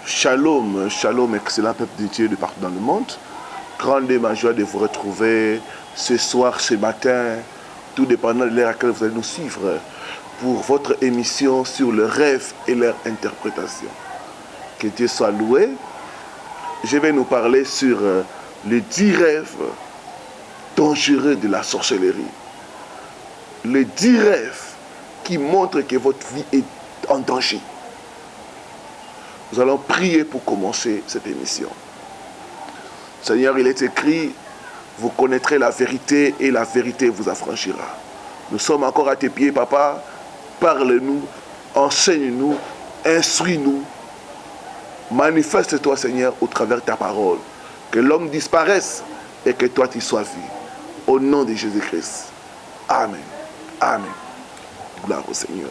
Shalom, shalom, excellent peuple de Dieu de partout dans le monde. Grande est ma joie de vous retrouver ce soir, ce matin, tout dépendant de l'heure à laquelle vous allez nous suivre, pour votre émission sur le rêve et leur interprétation. Que Dieu soit loué. Je vais nous parler sur les 10 rêves dangereux de la sorcellerie. Les 10 rêves qui montrent que votre vie est en danger. Nous allons prier pour commencer cette émission. Seigneur, il est écrit, vous connaîtrez la vérité et la vérité vous affranchira. Nous sommes encore à tes pieds, Papa. Parle-nous, enseigne-nous, instruis-nous. Manifeste-toi, Seigneur, au travers de ta parole. Que l'homme disparaisse et que toi tu sois vu. Au nom de Jésus-Christ. Amen. Amen. Gloire au Seigneur.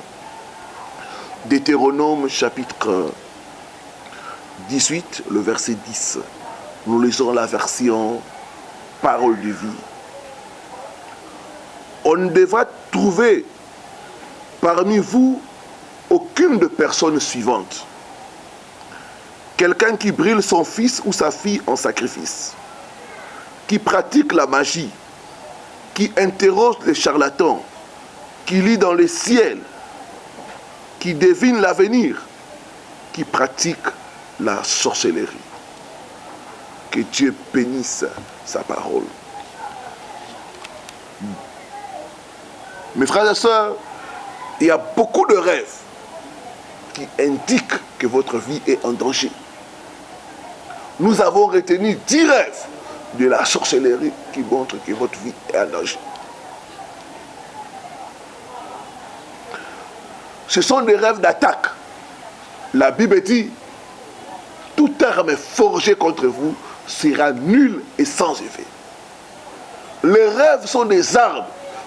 Deutéronome chapitre 18, le verset 10. Nous lisons la version Parole de vie. On ne devra trouver parmi vous aucune de personnes suivantes. Quelqu'un qui brûle son fils ou sa fille en sacrifice, qui pratique la magie, qui interroge les charlatans, qui lit dans les ciels, qui devine l'avenir, qui pratique la sorcellerie. Que Dieu bénisse sa parole. Mes frères et sœurs, il y a beaucoup de rêves qui indiquent que votre vie est en danger. Nous avons retenu 10 rêves de la sorcellerie qui montrent que votre vie est en danger. Ce sont des rêves d'attaque. La Bible dit, toute arme forgée contre vous sera nulle et sans effet. Les rêves sont des armes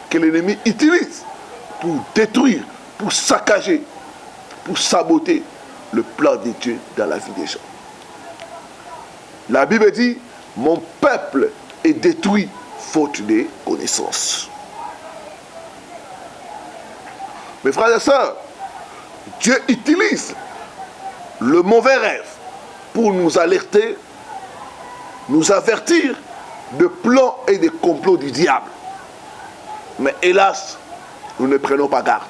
que l'ennemi utilise pour détruire, pour saccager, pour saboter le plan de Dieu dans la vie des gens. La Bible dit, mon peuple est détruit faute de connaissance. Mes frères et sœurs, Dieu utilise le mauvais rêve pour nous alerter, nous avertir de plans et de complots du diable. Mais hélas, nous ne prenons pas garde.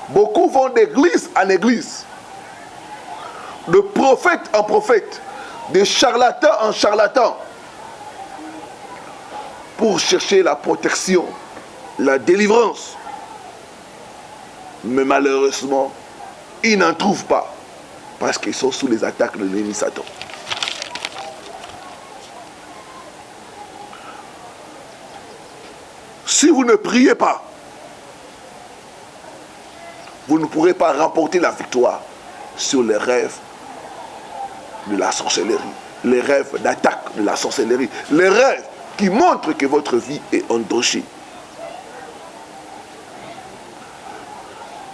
Beaucoup vont d'église en église, de prophète en prophète, de charlatan en charlatan, pour chercher la protection, la délivrance. Mais malheureusement, ils n'en trouvent pas, parce qu'ils sont sous les attaques de l'ennemi Satan. Si vous ne priez pas, vous ne pourrez pas remporter la victoire sur les rêves de la sorcellerie, les rêves d'attaque de la sorcellerie, les rêves qui montrent que votre vie est en danger.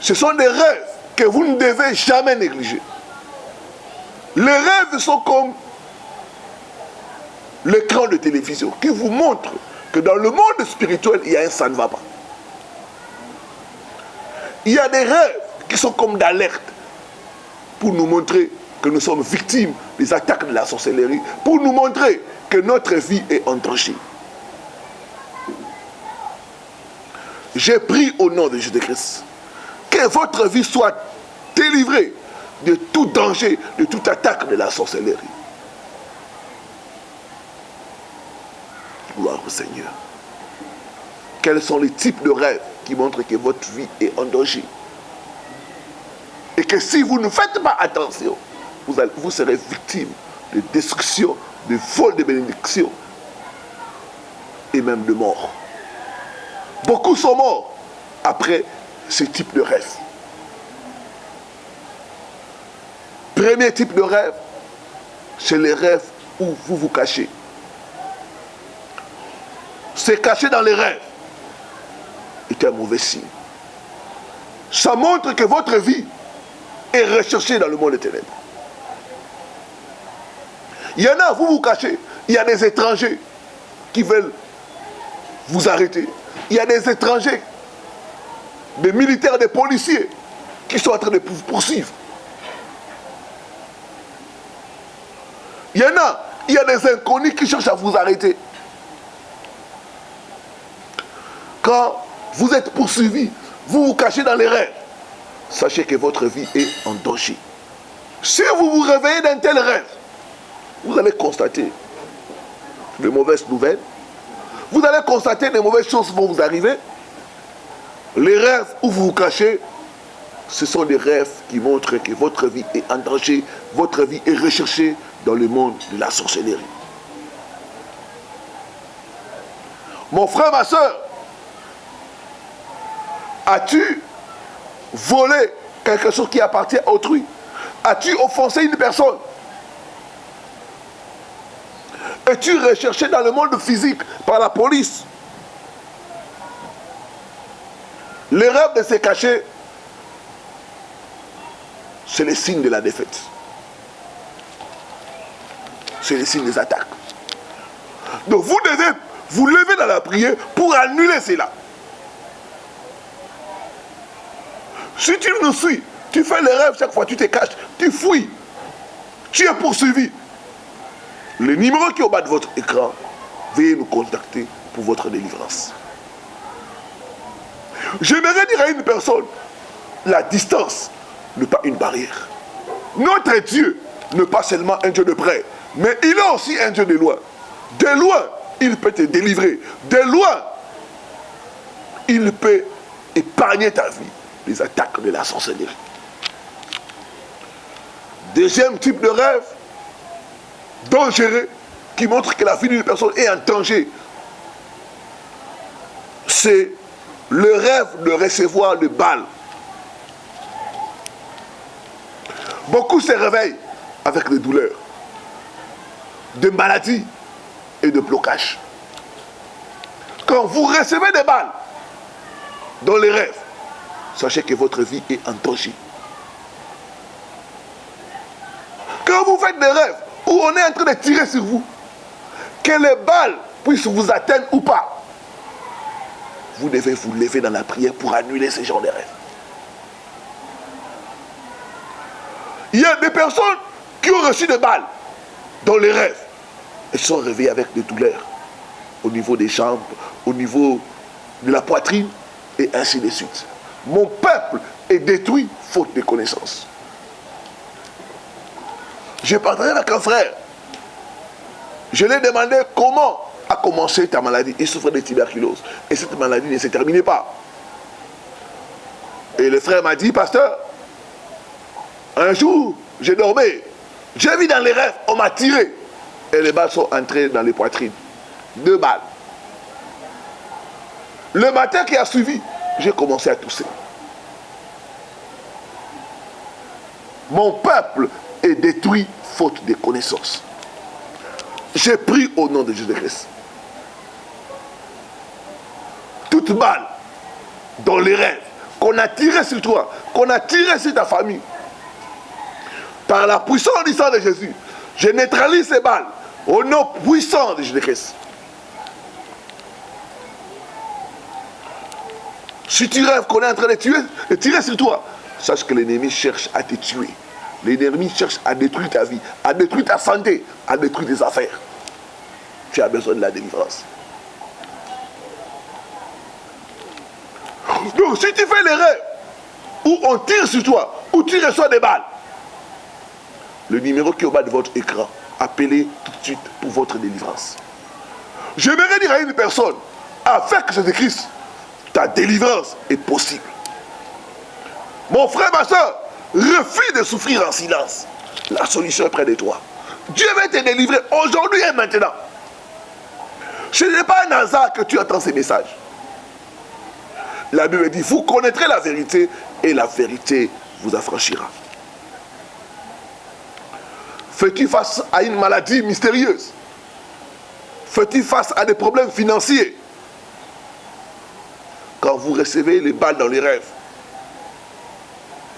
Ce sont des rêves que vous ne devez jamais négliger. Les rêves sont comme l'écran de télévision qui vous montre que dans le monde spirituel, il y a un ça ne va pas. Il y a des rêves qui sont comme d'alerte pour nous montrer que nous sommes victimes des attaques de la sorcellerie, pour nous montrer que notre vie est en danger. J'ai pris au nom de Jésus-Christ que votre vie soit délivrée de tout danger, de toute attaque de la sorcellerie. Gloire au Seigneur. Quels sont les types de rêves qui montrent que votre vie est en danger? Et que si vous ne faites pas attention, vous serez victime de destruction, de vol de bénédiction et même de mort. Beaucoup sont morts après ce type de rêve. Premier type de rêve, c'est les rêves où vous vous cachez. Se cacher dans les rêves est un mauvais signe. Ça montre que votre vie est recherchée dans le monde des ténèbres. Il y en a, vous vous cachez. Il y a des étrangers qui veulent vous arrêter. Il y a des étrangers, des militaires, des policiers qui sont en train de vous poursuivre. Il y a des inconnus qui cherchent à vous arrêter. Quand vous êtes poursuivi, vous vous cachez dans les rêves, sachez que votre vie est en danger. Si vous vous réveillez d'un tel rêve, vous allez constater de mauvaises nouvelles. Vous allez constater que de mauvaises choses vont vous arriver. Les rêves où vous vous cachez, ce sont des rêves qui montrent que votre vie est en danger, votre vie est recherchée dans le monde de la sorcellerie. Mon frère, ma soeur, as-tu volé quelque chose qui appartient à autrui? As-tu offensé une personne? Es-tu recherché dans le monde physique par la police? Le rêve de se cacher, c'est le signe de la défaite. C'est le signe des attaques. Donc vous devez vous lever dans la prière pour annuler cela. Si tu nous suis, tu fais les rêves chaque fois, tu te caches, tu fuis, tu es poursuivi. Le numéro qui est au bas de votre écran, veuillez nous contacter pour votre délivrance. J'aimerais dire à une personne, la distance n'est pas une barrière. Notre Dieu n'est pas seulement un Dieu de près, mais il est aussi un Dieu de loin. De loin, il peut te délivrer. De loin, il peut épargner ta vie des attaques de la sorcellerie. Deuxième type de rêve, dangereux, qui montre que la vie d'une personne est en danger, c'est le rêve de recevoir le bal. Beaucoup se réveillent avec des douleurs, des maladies et de blocages. Quand vous recevez des balles dans les rêves, sachez que votre vie est en danger. Quand vous faites des rêves où on est en train de tirer sur vous, que les balles puissent vous atteindre ou pas, vous devez vous lever dans la prière pour annuler ce genre de rêves. Il y a des personnes qui ont reçu des balles dans les rêves et sont réveillées avec des douleurs au niveau des jambes, au niveau de la poitrine et ainsi de suite. Mon peuple est détruit faute de connaissances. J'ai partagé avec un frère. Je lui ai demandé comment a commencé ta maladie. Il souffrait de tuberculose. Et cette maladie ne se terminait pas. Et le frère m'a dit, pasteur, un jour, je dormais. J'ai vu dans les rêves, on m'a tiré. Et les balles sont entrées dans les poitrines. 2 balles. Le matin qui a suivi, j'ai commencé à tousser. Mon peuple est détruit faute de connaissances. J'ai pris au nom de Jésus-Christ. Toute balle dans les rêves qu'on a tiré sur toi, qu'on a tiré sur ta famille, par la puissance du sang de Jésus, je neutralise ces balles au nom puissant de Jésus-Christ. Si tu rêves qu'on est en train de tirer sur toi, sache que l'ennemi cherche à te tuer. L'ennemi cherche à détruire ta vie, à détruire ta santé, à détruire tes affaires. Tu as besoin de la délivrance. Donc si tu fais les rêves où on tire sur toi, où tu reçois des balles, le numéro qui est au bas de votre écran, appelez tout de suite pour votre délivrance. J'aimerais dire à une personne, avec Jésus-Christ, ta délivrance est possible. Mon frère, ma soeur, refuse de souffrir en silence. La solution est près de toi. Dieu va te délivrer aujourd'hui et maintenant. Ce n'est pas un hasard que tu entends ces messages. La Bible dit, vous connaîtrez la vérité et la vérité vous affranchira. Fais-tu face à une maladie mystérieuse? Fais-tu face à des problèmes financiers? Quand vous recevez les balles dans les rêves,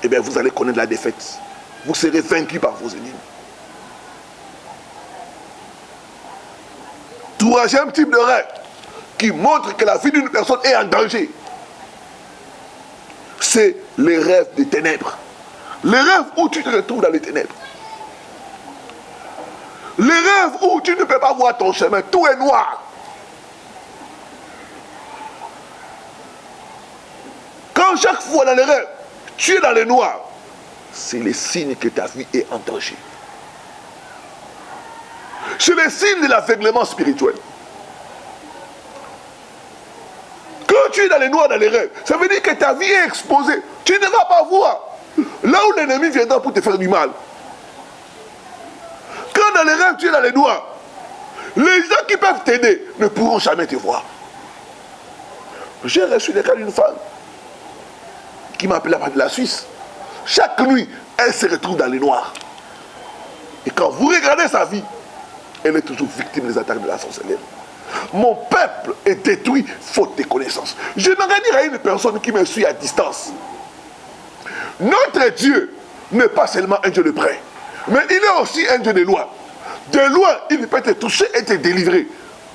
eh bien vous allez connaître la défaite. Vous serez vaincu par vos ennemis. Troisième type de rêve qui montre que la vie d'une personne est en danger, c'est les rêves des ténèbres. Les rêves où tu te retrouves dans les ténèbres. Les rêves où tu ne peux pas voir ton chemin, tout est noir. Quand chaque fois dans les rêves, tu es dans le noir, c'est le signe que ta vie est en danger. C'est le signe de l'aveuglement spirituel. Quand tu es dans le noir, dans les rêves, ça veut dire que ta vie est exposée. Tu ne vas pas voir là où l'ennemi viendra pour te faire du mal. Quand dans les rêves, tu es dans le noir, les gens qui peuvent t'aider ne pourront jamais te voir. J'ai reçu le cas d'une femme qui m'a appelé de la Suisse. Chaque nuit, elle se retrouve dans les noirs. Et quand vous regardez sa vie, elle est toujours victime des attaques de la sorcellerie. Mon peuple est détruit faute de connaissances. Je m'en dire à une personne qui me suit à distance. Notre Dieu n'est pas seulement un Dieu de près, mais il est aussi un Dieu de loin. De loin, il peut te toucher et te délivrer.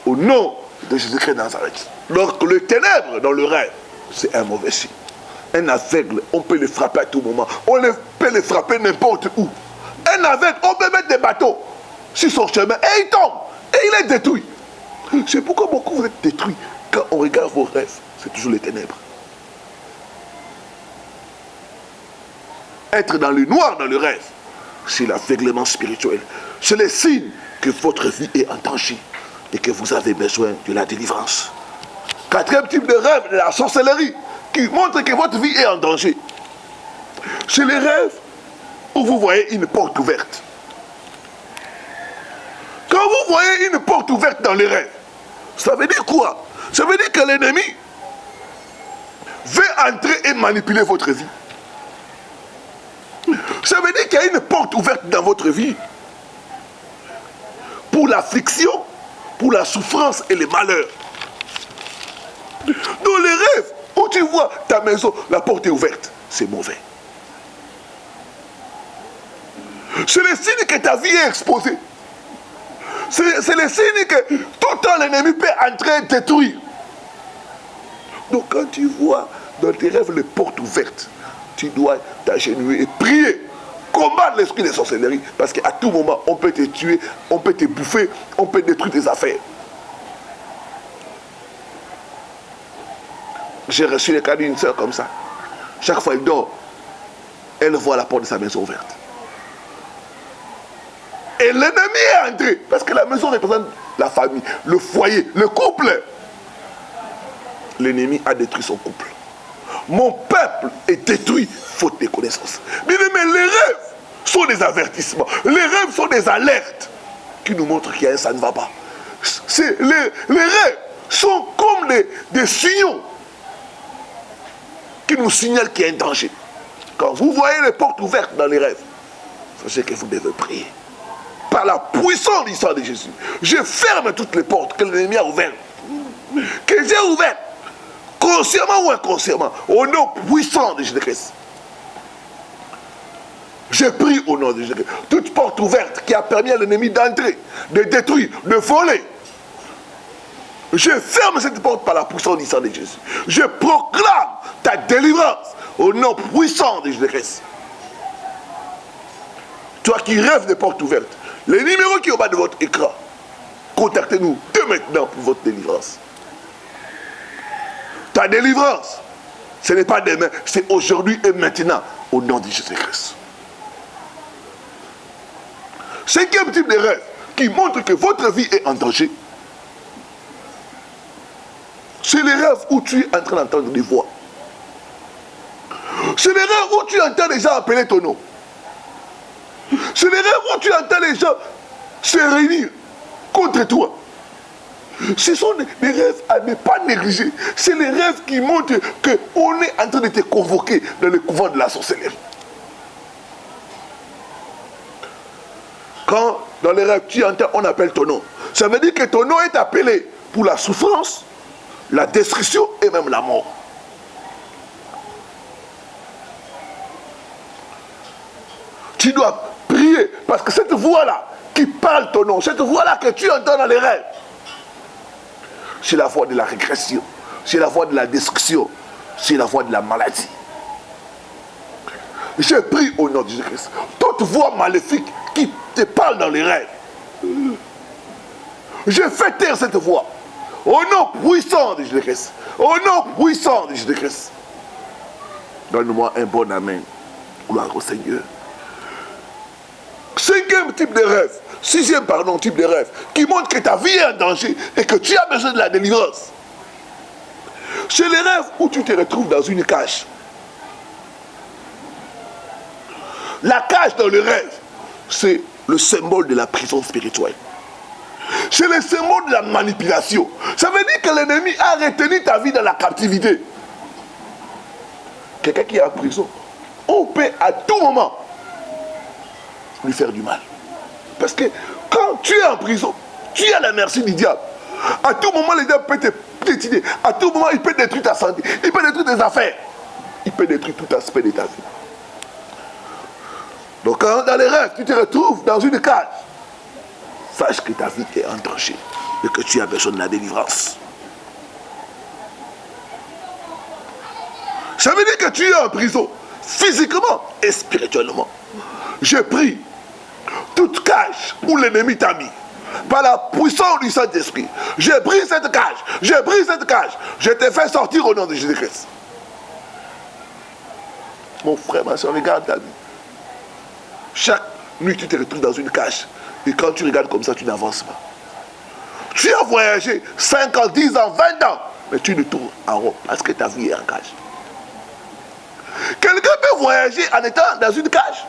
Au nom de Jésus-Christ de Nazareth. Donc le ténèbre dans le rêve, c'est un mauvais signe. Un aveugle, on peut le frapper à tout moment. Peut le frapper n'importe où. Un aveugle, on peut mettre des bateaux sur son chemin et il tombe. Et il est détruit. C'est pourquoi beaucoup vous êtes détruits. Quand on regarde vos rêves, c'est toujours les ténèbres. Être dans le noir, dans le rêve, c'est l'aveuglement spirituel. C'est le signe que votre vie est en danger et que vous avez besoin de la délivrance. Quatrième type de rêve, la sorcellerie, qui montre que votre vie est en danger. C'est les rêves où vous voyez une porte ouverte. Quand vous voyez une porte ouverte dans les rêves, ça veut dire quoi? Ça veut dire que l'ennemi veut entrer et manipuler votre vie. Ça veut dire qu'il y a une porte ouverte dans votre vie pour l'affliction, pour la souffrance et les malheurs. Dans les rêves où tu vois ta maison, la porte est ouverte, c'est mauvais. C'est le signe que ta vie est exposée. C'est le signe que tout le temps l'ennemi peut entrer et détruire. Donc quand tu vois dans tes rêves les portes ouvertes, tu dois t'agenouiller et prier. Combattre l'esprit de sorcellerie. Parce qu'à tout moment, on peut te tuer, on peut te bouffer, on peut détruire tes affaires. J'ai reçu le cas d'une soeur comme ça. Chaque fois elle dort, elle voit la porte de sa maison ouverte. Et l'ennemi est entré. Parce que la maison représente la famille, le foyer, le couple. L'ennemi a détruit son couple. Mon peuple est détruit faute de connaissances. Mais les rêves sont des avertissements. Les rêves sont des alertes qui nous montrent qu'il y a un ça ne va pas. Les rêves sont comme des signaux qui nous signalent qu'il y a un danger. Quand vous voyez les portes ouvertes dans les rêves, sachez que vous devez prier. Par la puissance du sang de Jésus, je ferme toutes les portes que l'ennemi a ouvertes, que j'ai ouvertes, consciemment ou inconsciemment, au nom puissant de Jésus-Christ. Je prie au nom de Jésus-Christ. Toute porte ouverte qui a permis à l'ennemi d'entrer, de détruire, de voler, je ferme cette porte par la puissance du sang de Jésus. Je proclame ta délivrance au nom puissant de Jésus-Christ. Toi qui rêves de portes ouvertes, les numéros qui sont au bas de votre écran, contactez-nous dès maintenant pour votre délivrance. Ta délivrance, ce n'est pas demain, c'est aujourd'hui et maintenant, au nom de Jésus-Christ. Cinquième type de rêve qui montre que votre vie est en danger, c'est les rêves où tu es en train d'entendre des voix. C'est les rêves où tu entends les gens appeler ton nom. C'est les rêves où tu entends les gens se réunir contre toi. Ce sont des rêves à ne pas négliger. C'est les rêves qui montrent qu'on est en train de te convoquer dans le couvent de la sorcellerie. Quand dans les rêves tu entends, on appelle ton nom. Ça veut dire que ton nom est appelé pour la souffrance, la destruction et même la mort. Tu dois prier parce que cette voix-là qui parle ton nom, cette voix-là que tu entends dans les rêves, c'est la voix de la régression, c'est la voix de la destruction, c'est la voix de la maladie. Je prie au nom de Jésus-Christ. Toute voix maléfique qui te parle dans les rêves, Je fais taire cette voix. Au nom puissant de Jésus-Christ. Au nom puissant de Jésus-Christ. Donne-moi un bon amen. Gloire au Seigneur. Cinquième type de rêve. Sixième, pardon, type de rêve. Qui montre que ta vie est en danger et que tu as besoin de la délivrance. C'est les rêves où tu te retrouves dans une cage. La cage dans le rêve, c'est le symbole de la prison spirituelle. C'est le symbole de la manipulation. Ça veut dire que l'ennemi a retenu ta vie dans la captivité. Quelqu'un qui est en prison, on peut à tout moment lui faire du mal. Parce que quand tu es en prison, tu es à la merci du diable. À tout moment, le diable peut te piétiner. À tout moment, il peut détruire ta santé. Il peut détruire tes affaires. Il peut détruire tout aspect de ta vie. Donc quand dans les rêves, tu te retrouves dans une cage, sache que ta vie est en danger et que tu as besoin de la délivrance. Ça veut dire que tu es en prison, physiquement et spirituellement. Je prie, toute cage où l'ennemi t'a mis, par la puissance du Saint-Esprit, je brise cette cage, je brise cette cage, je te fais sortir au nom de Jésus-Christ. Mon frère, ma soeur, regarde ta vie. Chaque nuit, tu te retrouves dans une cage. Et quand tu regardes comme ça, tu n'avances pas. Tu as voyagé 5 ans, 10 ans, 20 ans, mais tu ne tournes en rond parce que ta vie est en cage. Quelqu'un peut voyager en étant dans une cage.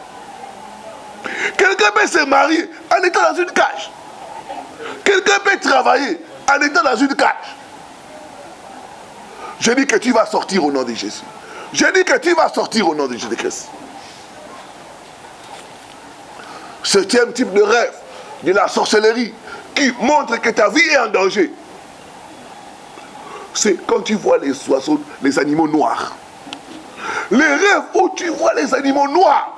Quelqu'un peut se marier en étant dans une cage. Quelqu'un peut travailler en étant dans une cage. Je dis que tu vas sortir au nom de Jésus. Je dis que tu vas sortir au nom de Jésus-Christ. Septième type de rêve, de la sorcellerie, qui montre que ta vie est en danger. C'est quand tu vois les oiseaux, les animaux noirs. Les rêves où tu vois les animaux noirs,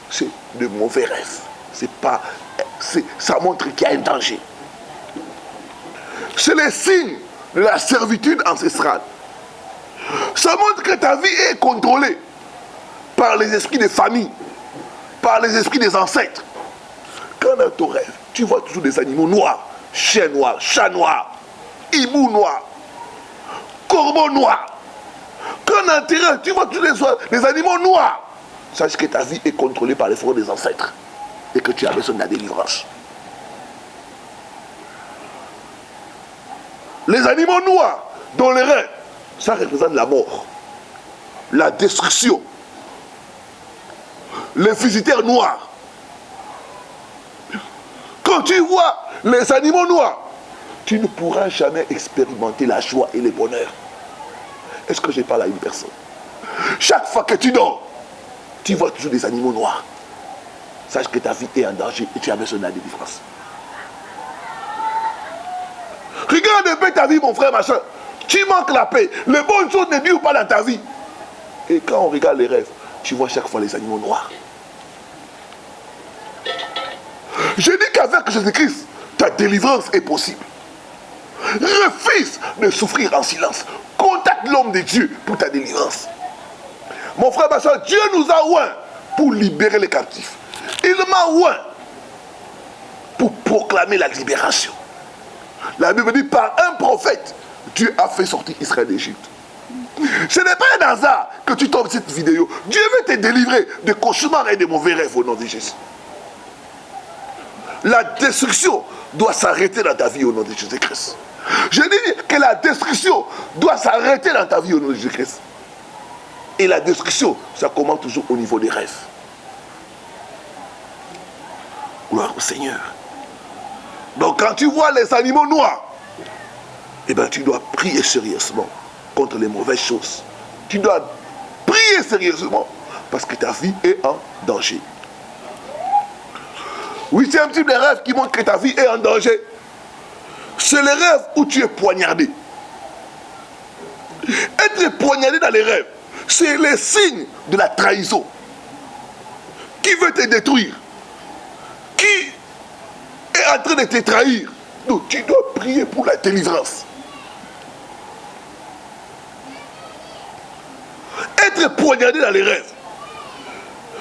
c'est de mauvais rêves. Ça montre qu'il y a un danger. C'est les signes de la servitude ancestrale. Ça montre que ta vie est contrôlée par les esprits des familles, par les esprits des ancêtres. Quand dans ton rêve, tu vois toujours des animaux noirs, chien noir, chat noir, hibou noir, corbeau noir. Quand dans tes rêves, tu vois toujours des animaux noirs, sache que ta vie est contrôlée par les forces des ancêtres et que tu as besoin de la délivrance. Les animaux noirs dans les rêves, ça représente la mort, la destruction, les visiteurs noirs. Quand tu vois les animaux noirs, tu ne pourras jamais expérimenter la joie et le bonheur. Est-ce que je parle à une personne? Chaque fois que tu dors, tu vois toujours des animaux noirs. Sache que ta vie est en danger et tu as besoin de la délivrance. Regarde un peu ta vie, mon frère, ma soeur. Tu manques la paix. Les bonnes choses ne durent pas dans ta vie. Et quand on regarde les rêves, tu vois chaque fois les animaux noirs. Je dis qu'avec Jésus-Christ, ta délivrance est possible. Refuse de souffrir en silence. Contacte l'homme de Dieu pour ta délivrance. Mon frère, ma soeur, Dieu nous a oint pour libérer les captifs. Il m'a oint pour proclamer la libération. La Bible dit, par un prophète, Dieu a fait sortir Israël d'Égypte. Ce n'est pas un hasard que tu tombes cette vidéo. Dieu veut te délivrer de cauchemars et de mauvais rêves au nom de Jésus. La destruction doit s'arrêter dans ta vie au nom de Jésus-Christ. Je dis que la destruction doit s'arrêter dans ta vie au nom de Jésus-Christ. Et la destruction, ça commence toujours au niveau des rêves. Gloire au Seigneur. Donc quand tu vois les animaux noirs, eh bien tu dois prier sérieusement contre les mauvaises choses. Tu dois prier sérieusement parce que ta vie est en danger. Huitième type de rêve qui montre que ta vie est en danger, c'est le rêve où tu es poignardé. Être poignardé dans les rêves, c'est le signe de la trahison. Qui veut te détruire? Qui est en train de te trahir? Donc tu dois prier pour la délivrance. Être poignardé dans les rêves,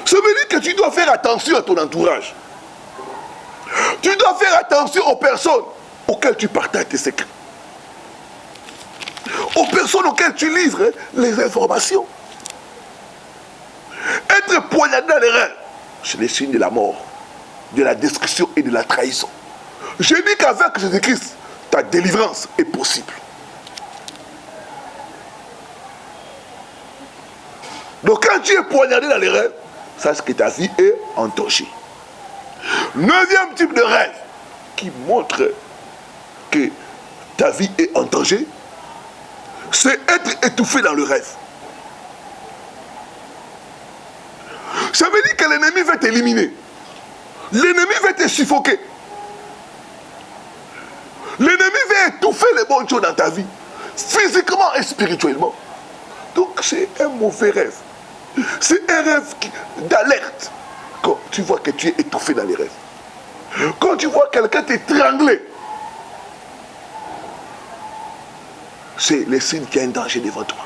ça veut dire que tu dois faire attention à ton entourage. Tu dois faire attention aux personnes auxquelles tu partages tes secrets. Aux personnes auxquelles tu livres les informations. Être poignardé dans les reins, c'est le signe de la mort, de la destruction et de la trahison. Je dis qu'avec Jésus-Christ, ta délivrance est possible. Donc quand tu es poignardé dans les rêves, sache que ta vie est en danger. 9e type de rêve qui montre que ta vie est en danger, c'est être étouffé dans le rêve. Ça veut dire que l'ennemi va t'éliminer. L'ennemi va te suffoquer. L'ennemi va étouffer les bonnes choses dans ta vie, physiquement et spirituellement. Donc c'est un mauvais rêve. C'est un rêve d'alerte. Quand tu vois que tu es étouffé dans les rêves. Quand tu vois quelqu'un t'étrangler. C'est le signe qu'il y a un danger devant toi.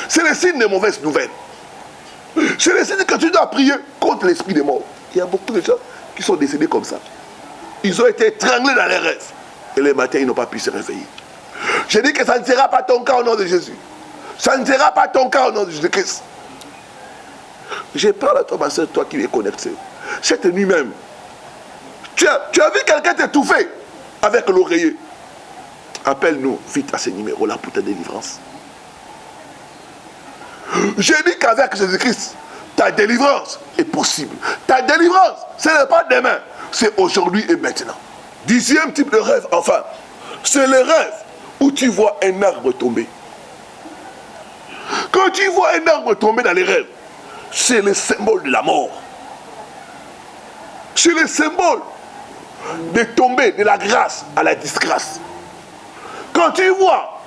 C'est le signe de mauvaises nouvelles. C'est le signe que tu dois prier contre l'esprit des morts. Il y a beaucoup de gens qui sont décédés comme ça. Ils ont été étranglés dans les rêves. Et le matin, ils n'ont pas pu se réveiller. Je dis que ça ne sera pas ton cas au nom de Jésus. Ça ne sera pas ton cas au nom de Jésus-Christ. Je parle à toi, ma soeur, toi qui es connecté. Cette nuit même, tu as vu quelqu'un t'étouffer avec l'oreiller. Appelle-nous vite à ce numéro-là pour ta délivrance. Je dis qu'avec Jésus-Christ, ta délivrance est possible. Ta délivrance, ce n'est pas demain, c'est aujourd'hui et maintenant. 10e type de rêve, enfin, c'est le rêve où tu vois un arbre tomber. Quand tu vois un arbre tomber dans les rêves, c'est le symbole de la mort. C'est le symbole de tomber de la grâce à la disgrâce. Quand tu vois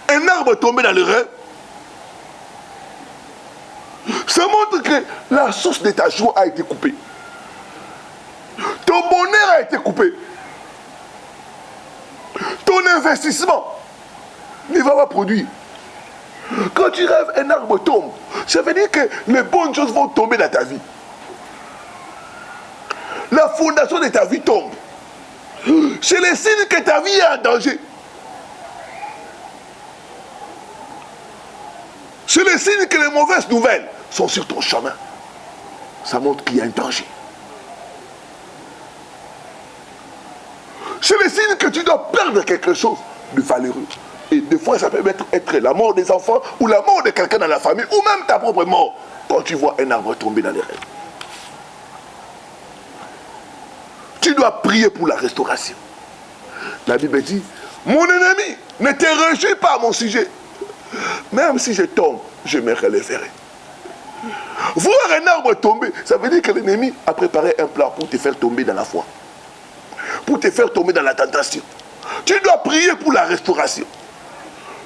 un arbre tomber dans le rêve, ça montre que la source de ta joie a été coupée. Ton bonheur a été coupé. Ton investissement ne va pas produire. Quand tu rêves, un arbre tombe. Ça veut dire que les bonnes choses vont tomber dans ta vie. La fondation de ta vie tombe. C'est le signe que ta vie est en danger. C'est le signe que les mauvaises nouvelles sont sur ton chemin. Ça montre qu'il y a un danger. C'est le signe que tu dois perdre quelque chose de valeureux. Et des fois, ça peut être la mort des enfants ou la mort de quelqu'un dans la famille ou même ta propre mort quand tu vois un arbre tomber dans les rêves. Tu dois prier pour la restauration. La Bible dit, mon ennemi ne te réjouis pas à mon sujet. Même si je tombe, je me relèverai. Voir un arbre tomber, ça veut dire que l'ennemi a préparé un plan pour te faire tomber dans la foi. Pour te faire tomber dans la tentation. Tu dois prier pour la restauration.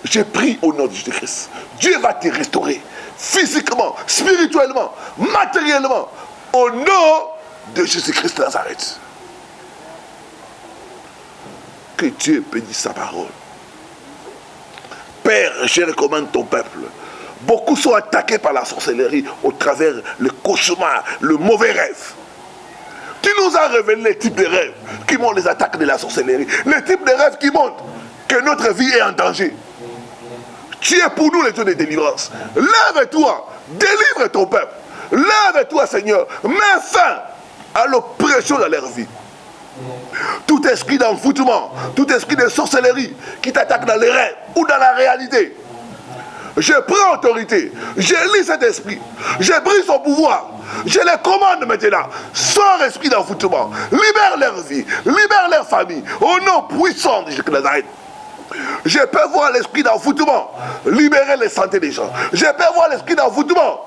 Je prie au nom de Jésus-Christ. Dieu va te restaurer physiquement, spirituellement, matériellement, au nom de Jésus-Christ de Nazareth. Que Dieu bénisse sa parole. Père, je recommande ton peuple. Beaucoup sont attaqués par la sorcellerie au travers le cauchemar, le mauvais rêve. Tu nous as révélé les types de rêves qui montrent les attaques de la sorcellerie. Les types de rêves qui montrent que notre vie est en danger. Tu es pour nous les dieux de délivrance. Lève-toi, délivre ton peuple. Lève-toi, Seigneur. Mets fin à l'oppression dans leur vie. Tout esprit d'envoûtement, tout esprit de sorcellerie qui t'attaque dans les rêves ou dans la réalité. Je prends autorité, je lis cet esprit, je brise son pouvoir, je les commande maintenant. Sors esprit d'envoûtement, libère leur vie, libère leur famille, au nom puissant de Jésus de Nazareth. Je peux voir l'esprit d'envoûtement, libérer les santé des gens. Je peux voir l'esprit d'envoûtement,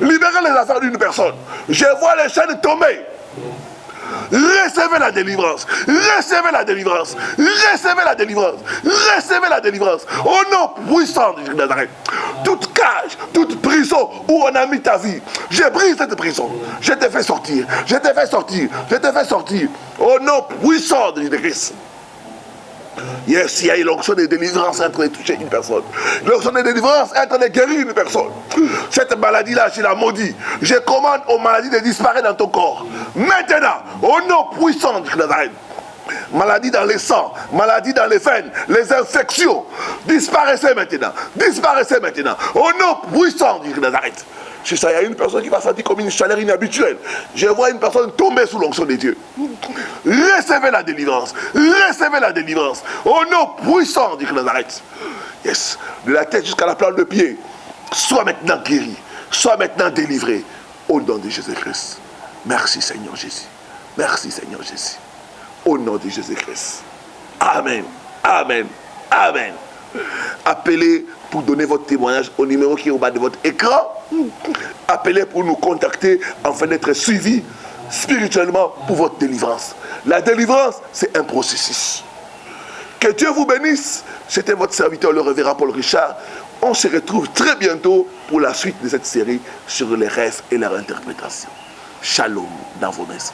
libérer les affaires d'une personne. Je vois les chaînes tomber. Recevez la délivrance, recevez la délivrance, recevez la délivrance, recevez la délivrance. Au nom puissant de Jésus de Nazareth. Toute cage, toute prison où on a mis ta vie, je brise cette prison. Je te fais sortir, je te fais sortir, je te fais sortir. Au nom puissant de Jésus-Christ. Yes, il y a une onction de délivrance en train de toucher une personne. L'onction de délivrance est en train de guérir une personne. Cette maladie-là, je la maudis. Je commande aux maladies de disparaître dans ton corps. Maintenant, au nom puissant de Nazareth. Maladie dans les sangs, maladie dans les veines, les infections. Disparaissez maintenant. Disparaissez maintenant. Au nom puissant de Nazareth. C'est ça, il y a une personne qui va sentir comme une chaleur inhabituelle. Je vois une personne tomber sous l'onction de Dieu. Recevez la délivrance. Recevez la délivrance. Au nom puissant de Nazareth. Yes. De la tête jusqu'à la plante de pied. Sois maintenant guéri. Sois maintenant délivré. Au nom de Jésus-Christ. Merci Seigneur Jésus. Merci Seigneur Jésus. Au nom de Jésus-Christ. Amen. Amen. Amen. Appelez pour donner votre témoignage au numéro qui est au bas de votre écran. Appelez pour nous contacter afin d'être suivis spirituellement pour votre délivrance. La délivrance, c'est un processus. Que Dieu vous bénisse. C'était votre serviteur, le révérend Paul Richard. On se retrouve très bientôt pour la suite de cette série sur les rêves et leur interprétation. Shalom dans vos maisons.